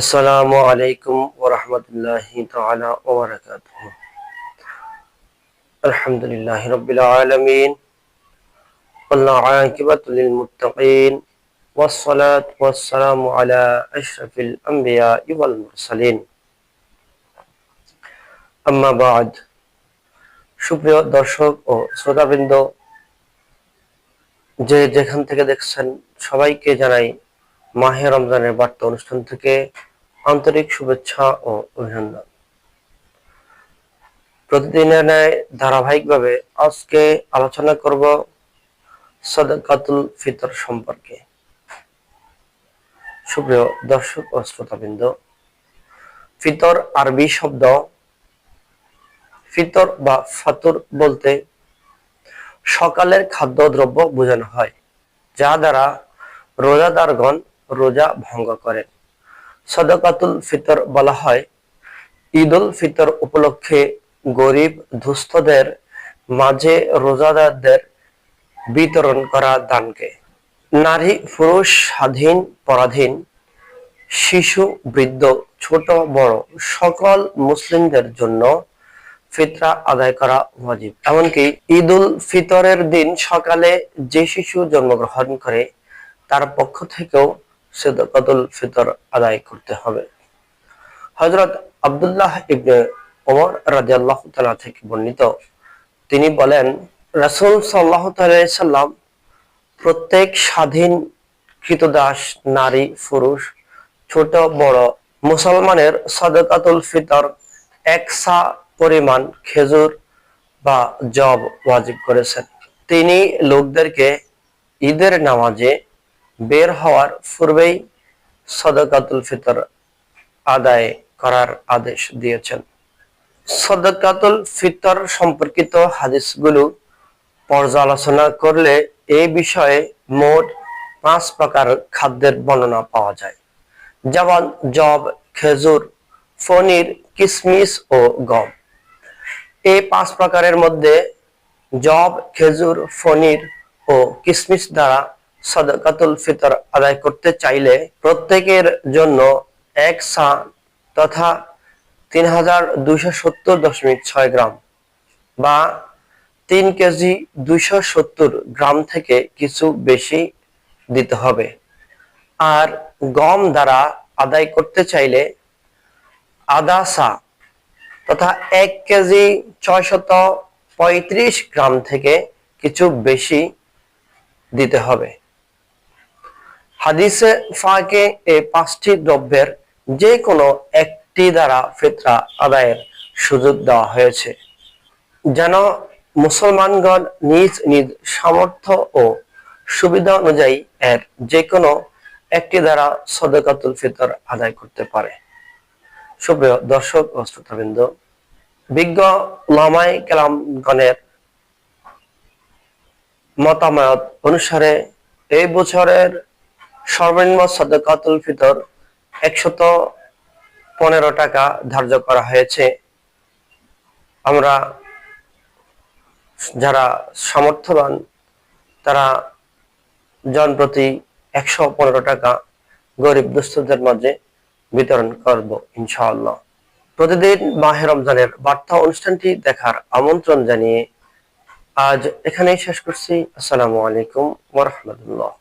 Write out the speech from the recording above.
আসসালামু আলাইকুম ওয়া রাহমাতুল্লাহি তাআলা ওয়া বারাকাতুহু। আলহামদুলিল্লাহি রাব্বিল আলামিন ওয়াল আকিবাতু লিল মুত্তাকিন ওয়াস সালাতু ওয়াস সালামু আলা আশরাফিল আমবিয়াই ওয়াল মুরসালিন। আম্মা বা'দ। সুপ্রিয় দর্শক ও শ্রোতাবৃন্দ, যে যেখান থেকে দেখছেন সবাইকে জানাই মাহে রমজানের বার্তা অনুষ্ঠান থেকে আন্তরিক শুভেচ্ছা ও অভিনন্দন। প্রতিদিনের ন্যায় ধারাবাহিকভাবে আজকে আলোচনা করব সাদাকাতুল ফিতর সম্পর্কে। সুপ্রিয় দর্শক ও শ্রোতাবৃন্দ, ফিতর আরবি শব্দ। ফিতর বা ফাতুর বলতে সকালের খাদ্যদ্রব্য বোঝানো হয়, যা দ্বারা রোজাদারগণ রোজা ভঙ্গ করেন। সাদাকাতুল ফিতর বলা হয় ঈদ উল ফিতর উপলক্ষে গরিব দুস্থদের মাঝে রোজাদারদের বিতরণ করা দানকে। নারী পুরুষ, স্বাধীন পরাধীন, শিশু বৃদ্ধ, ছোট বড় সকল মুসলিমদের জন্য ফিতরা আদায় করা ওয়াজিব। এমনকি ঈদ উল ফিতরের দিন সকালে যে শিশু জন্মগ্রহণ করে তার পক্ষ থেকেও সাদাকাতুল ফিতর আদায় করতে হবে। হযরত আব্দুল্লাহ ইবনে ওমর রাদিয়াল্লাহু তাআলা থেকে বর্ণিত, তিনি বলেন, রাসূল সাল্লাল্লাহু আলাইহি সাল্লাম প্রত্যেক স্বাধীন কৃতদাস নারী পুরুষ ছোট বড় মুসলমানের সাদাকাতুল ফিতর এক সা পরিমাণ খেজুর বা জব ওয়াজিব করেছেন। তিনি লোকদেরকে ঈদের নামাজে বের হওয়ার পূর্বেই সাদাকাতুল ফিতর আদায় করার আদেশ দিয়েছেন। সাদাকাতুল ফিতর সম্পর্কিত হাদিসগুলো পর্যালোচনা করলে এই বিষয়ে মোট 5 প্রকার খাদ্যের বর্ণনা পাওয়া যায়, যেমন জব, খেজুর, পনির, কিশমিশ ও গম। এই 5 প্রকারের মধ্যে জব, খেজুর, পনির ও কিশমিশ দ্বারা সাদাকাতুল ফিতর আদায় করতে চাইলে প্রত্যেকের জন্য 1 সা তথা 3270.6 গ্রাম বা 3 কেজি 270 গ্রাম থেকে কিছু বেশি দিতে হবে। আর গম দ্বারা আদায় করতে চাইলে আধা সা তথা 1 কেজি 635 গ্রাম থেকে কিছু বেশি দিতে হবে। হাদিসে ফাঁকে এই 5টি দ্রব্যের যে কোনো একটি দ্বারা ফিতরা আদায়ের সুযোগ দেওয়া হয়েছে, যেন মুসলমানগণ নিজ নিজ সামর্থ্য ও সুবিধা অনুযায়ী এর যে কোনো একটি দ্বারা সাদাকাতুল ফিতর আদায় করতে পারে। সুপ্রিয় দর্শক ও শ্রোতাবৃন্দ, বিজ্ঞ উলামায়ে কেরামগণের মতামত অনুসারে এই বছরের সর্বনিম্ন সাদাকাতুল ফিতর 115 টাকা ধার্য করা হয়েছে। আমরা যারা সামর্থ্যবান তারা জন প্রতি 115 টাকা গরিব দুস্থদের মাঝে বিতরণ করব ইনশাআল্লাহ। প্রতিদিন মাহে রমজানের বার্তা অনুষ্ঠানটি দেখার আমন্ত্রণ জানিয়ে আজ এখানেই শেষ করছি। আসসালামু আলাইকুম ওয়া রাহমাতুল্লাহ।